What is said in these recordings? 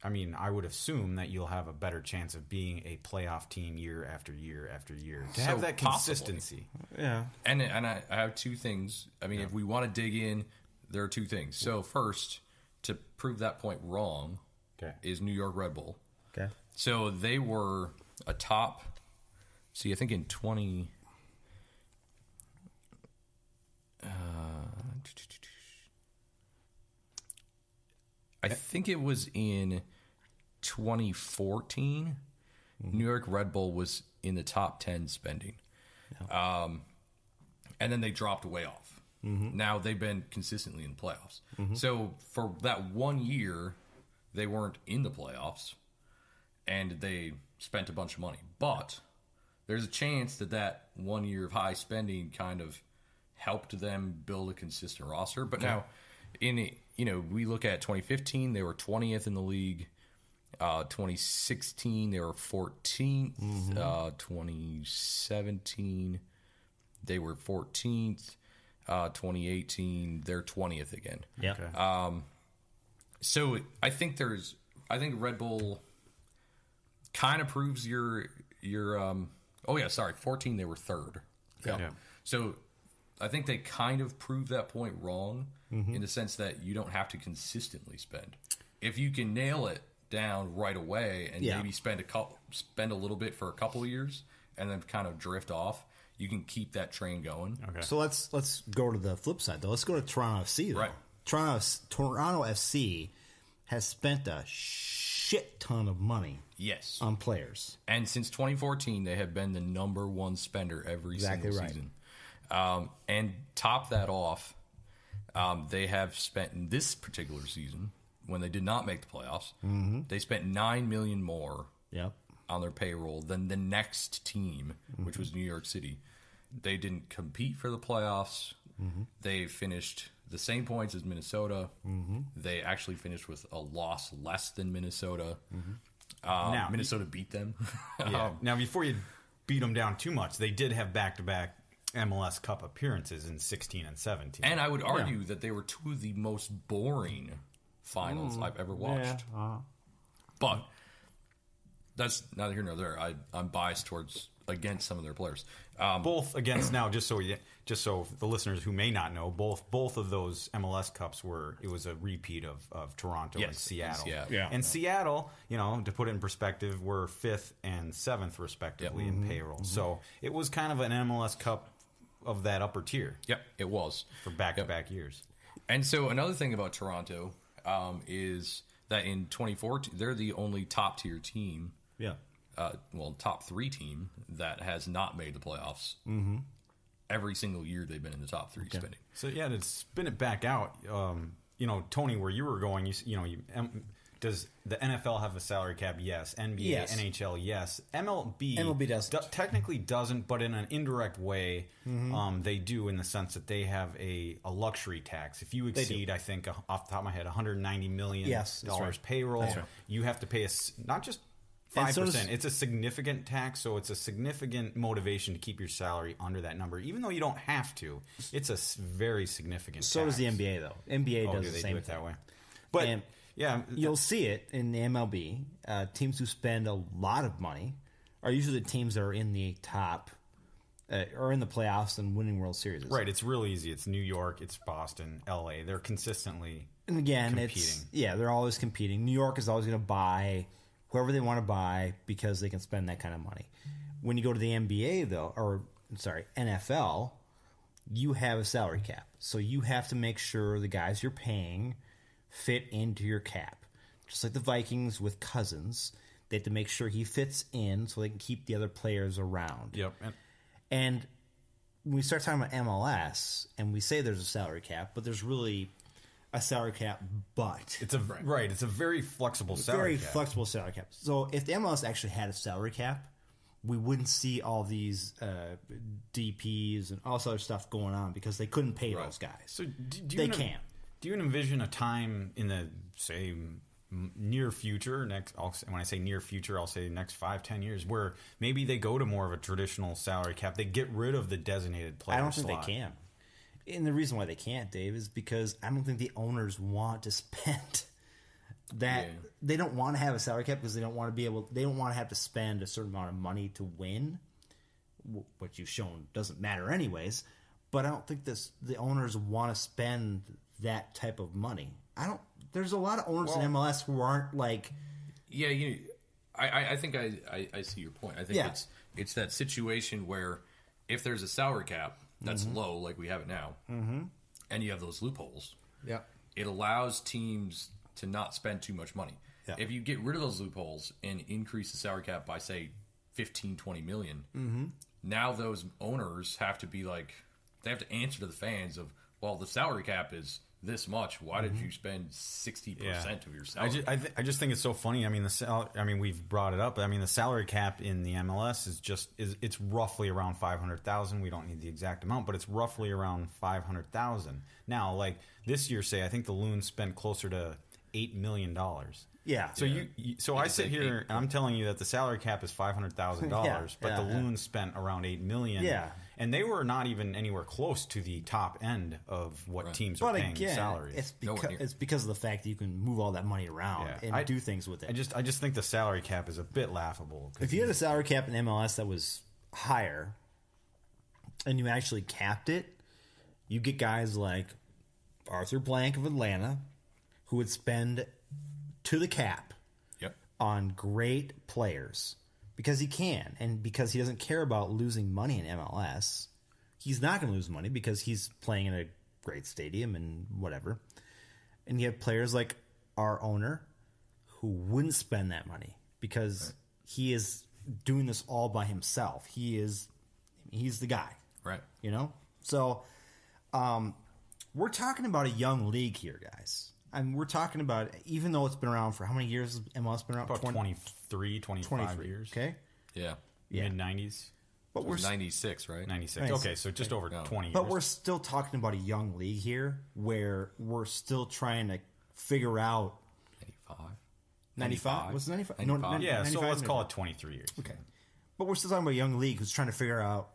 I mean, I would assume that you'll have a better chance of being a playoff team year after year after year. To have that consistency. Yeah. And I have two things. I mean, if we want to dig in, there are two things. So first, to prove that point wrong, is New York Red Bull. Okay. So they were a top. See, I think in 20. I think it was in 2014. New York Red Bull was in the top 10 spending. And then they dropped way off. Now they've been consistently in the playoffs. So for that 1 year, they weren't in the playoffs, and they spent a bunch of money. But there's a chance that 1 year of high spending kind of helped them build a consistent roster. But now, we look at 2015, they were 20th in the league. 2016, they were 14th. 2017, they were 14th. 2018, they're 20th again. Yeah. Okay. So I think Red Bull kind of proves your 14 they were third. Yeah. So I think they kind of proved that point wrong in the sense that you don't have to consistently spend. If you can nail it down right away and maybe spend a little bit for a couple of years and then kind of drift off, you can keep that train going. Okay. So let's go to the flip side, though. Let's go to Toronto FC, though. Right. Toronto FC has spent a shit ton of money on players. And since 2014, they have been the number one spender every single season. And top that off, they have spent in this particular season, when they did not make the playoffs, they spent $9 million more on their payroll than the next team, which was New York City. They didn't compete for the playoffs. They finished the same points as Minnesota. They actually finished with a loss less than Minnesota. Minnesota beat them. Now, before you beat them down too much, they did have back-to-back MLS Cup appearances in 16 and 17. And I would argue that they were two of the most boring finals I've ever watched. But that's neither here nor there. I'm biased against some of their players. Both against now, just so the listeners who may not know, both of those MLS Cups it was a repeat of Toronto and Seattle. And Seattle, to put it in perspective, were 5th and 7th respectively in payroll. So it was kind of an MLS Cup of that upper tier. Yep, it was for back-to-back years. And so another thing about Toronto is that in 2014 they're the only top tier team. Top 3 team that has not made the playoffs. Every single year they've been in the top 3 spending. So to spin it back out, Tony, where you were going, does the NFL have a salary cap? Yes. NBA, NHL, yes. MLB does. Technically doesn't, but in an indirect way, they do in the sense that they have a luxury tax. If you exceed, I think, off the top of my head, $190 million payroll, you have to pay not just 5%. It's a significant tax, so it's a significant motivation to keep your salary under that number. Even though you don't have to, it's a very significant tax. So does the NBA, though. NBA does the same thing. That way. But, you'll see it in the MLB. Teams who spend a lot of money are usually the teams that are in the top or in the playoffs and winning World Series. Right. It's real easy. It's New York. It's Boston. LA. They're consistently competing. They're always competing. New York is always going to buy whoever they want to buy because they can spend that kind of money. When you go to the NBA, NFL, you have a salary cap. So you have to make sure the guys you're paying fit into your cap. Just like the Vikings with Cousins, they have to make sure he fits in so they can keep the other players around. Yep. And when we start talking about MLS, and we say there's a salary cap, but there's really a salary cap, but it's a very flexible salary cap. Flexible salary cap. So if the MLS actually had a salary cap, we wouldn't see all these DPs and all this other stuff going on because they couldn't pay those guys. So do you envision a time in the near future? When I say near future, I'll say next 5-10 years, where maybe they go to more of a traditional salary cap. They get rid of the designated player. I don't think they can. And the reason why they can't, Dave, is because I don't think the owners want to spend that they don't want to have a salary cap because they don't want to have to spend a certain amount of money to win, which you've shown doesn't matter anyways. But I don't think the owners want to spend that type of money. There's a lot of owners in MLS who aren't like. Yeah, I think I see your point. I think it's that situation where if there's a salary cap that's low, like we have it now, and you have those loopholes, it allows teams to not spend too much money. Yeah. If you get rid of those loopholes and increase the salary cap by, say, 15, 20 million, now those owners have to be like, they have to answer to the fans of, well, the salary cap is this much. Why did you spend 60% of your salary? I just think it's so funny. I mean, we've brought it up. But I mean, the salary cap in the MLS it's roughly around 500,000. We don't need the exact amount, but it's roughly around 500,000. Now, like this year, say I think the Loons spent closer to $8 million. Yeah. So I sit here and I'm telling you that the salary cap is $500,000, but the Loons spent around $8 million. Yeah. And they were not even anywhere close to the top end of what teams are paying salaries. It's because of the fact that you can move all that money around and do things with it. I just think the salary cap is a bit laughable. If you had a salary cap in MLS that was higher and you actually capped it, you get guys like Arthur Blank of Atlanta who would spend to the cap on great players because he can and because he doesn't care about losing money in MLS. He's not going to lose money because he's playing in a great stadium and whatever. And you have players like our owner who wouldn't spend that money because he is doing this all by himself. He's the guy. Right. You know? So we're talking about a young league here, guys. And we're talking about, even though it's been around for how many years has MLS been around? About 23, 25 years. Okay. Yeah. Mid-90s. But we're 96, right? 96. Okay, so just over 20 years. But we're still talking about a young league here where we're still trying to figure out. 95? What's 95? 95. Yeah, so let's call it 23 years. Okay. But we're still talking about a young league who's trying to figure out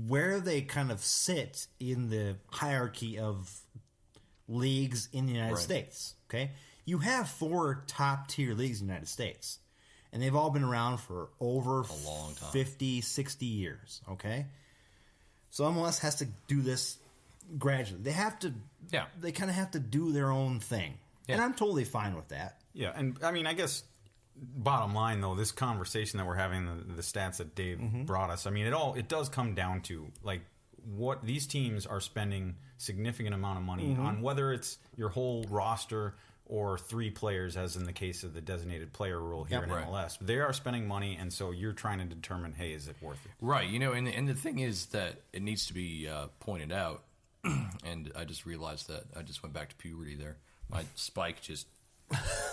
where they kind of sit in the hierarchy of leagues in the United States. Okay, you have 4 top-tier leagues in the United States, and they've all been around for over a long time. 50, 60 years. Okay, so MLS has to do this gradually. They have to. Yeah. They kind of have to do their own thing, and I'm totally fine with that. Yeah, and I mean, I guess bottom line though, this conversation that we're having, the stats that Dave brought us. I mean, it does come down to like what these teams are spending significant amount of money on, whether it's your whole roster or 3 players, as in the case of the designated player rule here in MLS. They are spending money, and so you're trying to determine, hey, is it worth it? Right. You know, and the thing is that it needs to be pointed out, and I just realized that I just went back to puberty there. My spike just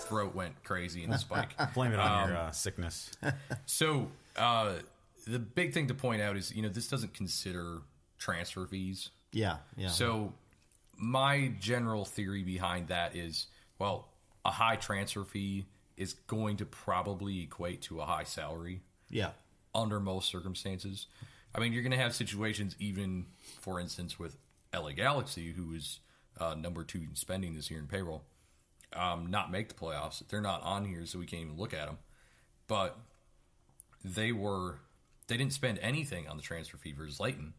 throat went crazy in the spike. Blame it on your sickness. So the big thing to point out is, this doesn't consider transfer fees. Yeah. So my general theory behind that is, well, a high transfer fee is going to probably equate to a high salary. Yeah. Under most circumstances. I mean, you're going to have situations even, for instance, with LA Galaxy, who is number 2 in spending this year in payroll, not make the playoffs. They're not on here, so we can't even look at them. But they didn't spend anything on the transfer fee for Zlatan,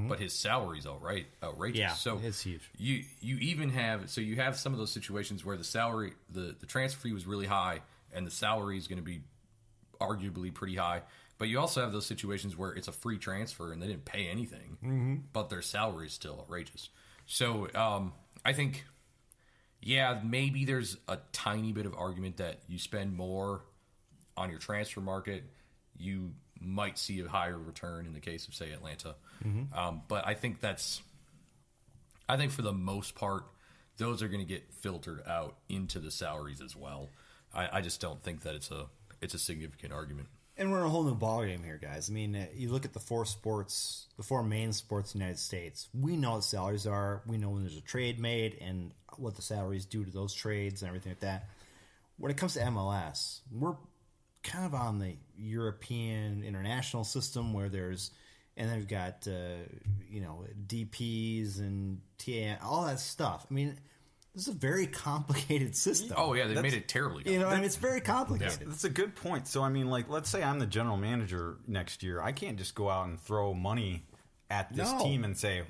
but his salary's outrageous. Yeah, so it's huge. You even have some of those situations where the salary, the transfer fee was really high, and the salary is going to be arguably pretty high. But you also have those situations where it's a free transfer and they didn't pay anything, but their salary is still outrageous. So I think, maybe there's a tiny bit of argument that you spend more on your transfer market, you might see a higher return in the case of, say, Atlanta. But I think for the most part, those are going to get filtered out into the salaries as well. I just don't think that it's a significant argument. And we're in a whole new ballgame here, guys. I mean, you look at the 4 main sports in the United States. We know what salaries are. We know when there's a trade made and what the salaries do to those trades and everything like that. When it comes to MLS, we're kind of on the European international system where and then we've got, DPs and TA, all that stuff. I mean, this is a very complicated system. Oh, yeah, they made it terribly complicated. You know, I mean, it's very complicated. That's a good point. So, I mean, like, let's say I'm the general manager next year. I can't just go out and throw money at this team and say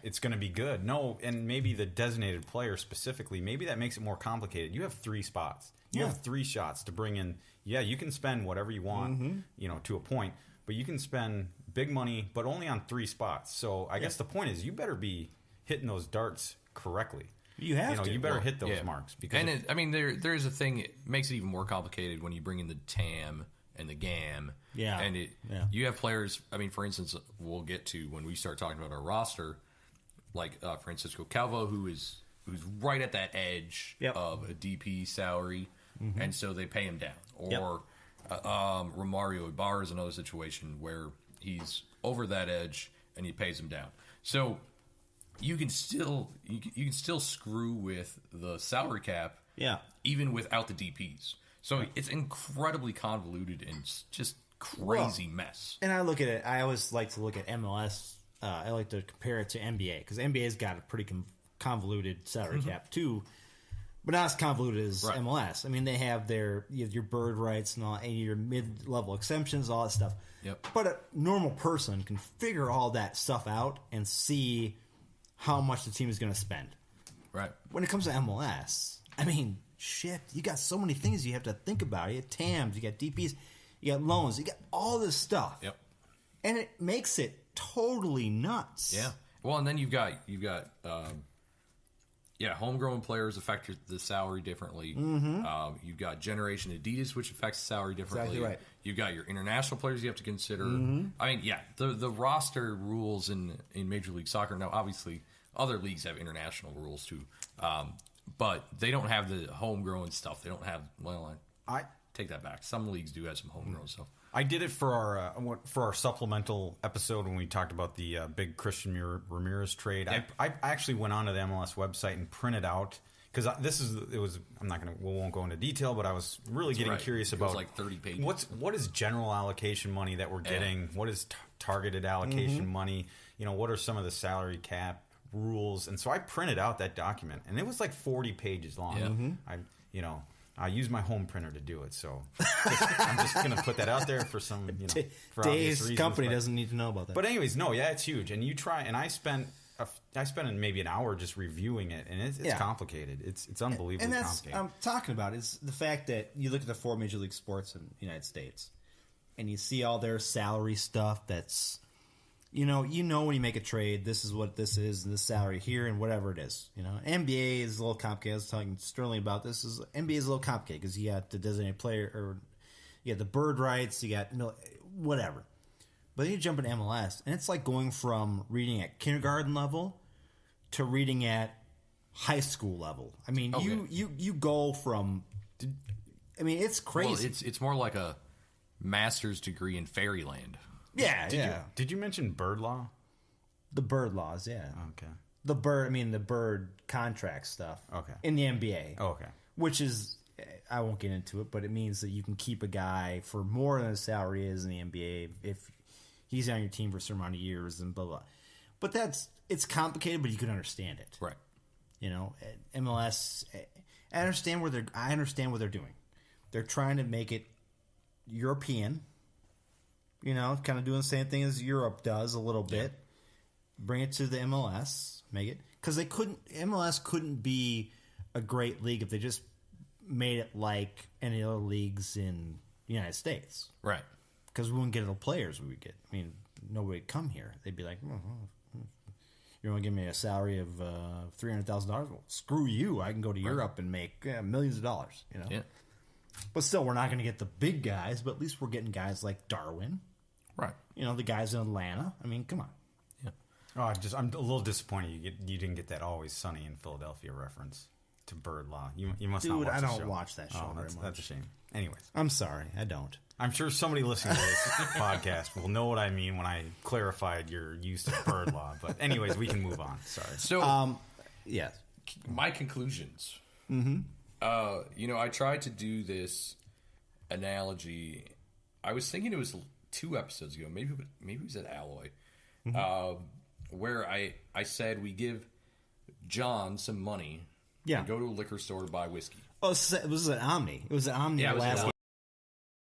it's going to be good. No, and maybe the designated player specifically, maybe that makes it more complicated. You have 3 spots. You have 3 shots to bring in. Yeah, you can spend whatever you want, you know, to a point, but you can spend big money, but only on 3 spots. So I guess the point is you better be hitting those darts correctly. You have to. You better hit those marks. Because I mean, there is a thing. It makes it even more complicated when you bring in the TAM and the GAM. Yeah. And you have players. I mean, for instance, we'll get to when we start talking about our roster, like Francisco Calvo, who's right at that edge of a DP salary, and so they pay him down. Or Romario Ibarra is another situation where he's over that edge and he pays him down. So you can still screw with the salary cap, even without the DPs. So it's incredibly convoluted and just crazy mess. And I look at it. I always like to look at MLS. I like to compare it to NBA because NBA's got a pretty convoluted salary cap too, but not as convoluted as MLS. I mean, they have your bird rights and all, and your mid-level exemptions, all that stuff. Yep. But a normal person can figure all that stuff out and see how much the team is going to spend. Right. When it comes to MLS, I mean, shit, you got so many things you have to think about. You got TAMs, you got DPs, you got loans, you got all this stuff. Yep. And it makes it totally nuts. Yeah. Well, and then you've got homegrown players affect the salary differently. You've got Generation Adidas, which affects the salary differently. Exactly right. You've got your international players you have to consider. I mean, the roster rules in Major League Soccer. Now, obviously, other leagues have international rules too, but they don't have the homegrown stuff. They don't have. Well, I take that back. Some leagues do have some homegrown stuff. I did it for our supplemental episode when we talked about the big Christian Ramirez trade. Yeah. I actually went onto the MLS website and printed out because we won't go into detail, but I was really getting curious about like 30 pages. What is general allocation money that we're getting? What is targeted allocation money? You know, what are some of the salary cap rules? And so I printed out that document, and it was like 40 pages long. I use my home printer to do it, so I'm just going to put that out there for some, for obvious reasons. Company doesn't need to know about that. But anyways, it's huge, and you try. And I spent maybe an hour just reviewing it, and it's complicated. It's unbelievably and that's complicated. I'm talking about is the fact that you look at the 4 major league sports in the United States, and you see all their salary stuff. That's you know when you make a trade, this is what this is, and this salary here, and whatever it is. NBA is a little complicated. I was talking to Sterling about this. NBA is a little complicated because you got the designated player, or you got the bird rights, you got whatever. But then you jump into MLS, and it's like going from reading at kindergarten level to reading at high school level. I mean, you go from. I mean, it's crazy. Well, it's more like a master's degree in fairyland. Yeah, Did you mention bird law? The bird laws, yeah. Okay. The bird contract stuff. Okay. In the NBA. Oh, okay. Which is, I won't get into it, but it means that you can keep a guy for more than his salary is in the NBA if he's on your team for a certain amount of years and blah, blah. But it's complicated, but you can understand it. Right. MLS, I understand what they're doing. They're trying to make it European. Kind of doing the same thing as Europe does a little bit. Bring it to the MLS, make it because MLS couldn't be a great league if they just made it like any other leagues in the United States, right? Because we wouldn't get the players we would get. I mean, nobody would come here. They'd be like, "You want to give me a salary of $300,000? Well, screw you! I can go to Europe and make millions of dollars." Yeah. But still, we're not going to get the big guys. But at least we're getting guys like Darwin. Right. The guys in Atlanta. I mean, come on. Yeah. Oh, I'm a little disappointed you didn't get that Always Sunny in Philadelphia reference to bird law. You must not watch Dude, I the don't show. watch that show very much. That's a shame. Anyways. I'm sorry. I don't. I'm sure somebody listening to this podcast will know what I mean when I clarified your use of bird law. But anyways, we can move on. Sorry. So, yes. My conclusions. I tried to do this analogy. I was thinking it was 2 episodes ago. Maybe it was at Alloy, where I said we give John some money and go to a liquor store to buy whiskey. Oh, it was an Omni. It was an Omni Yeah, last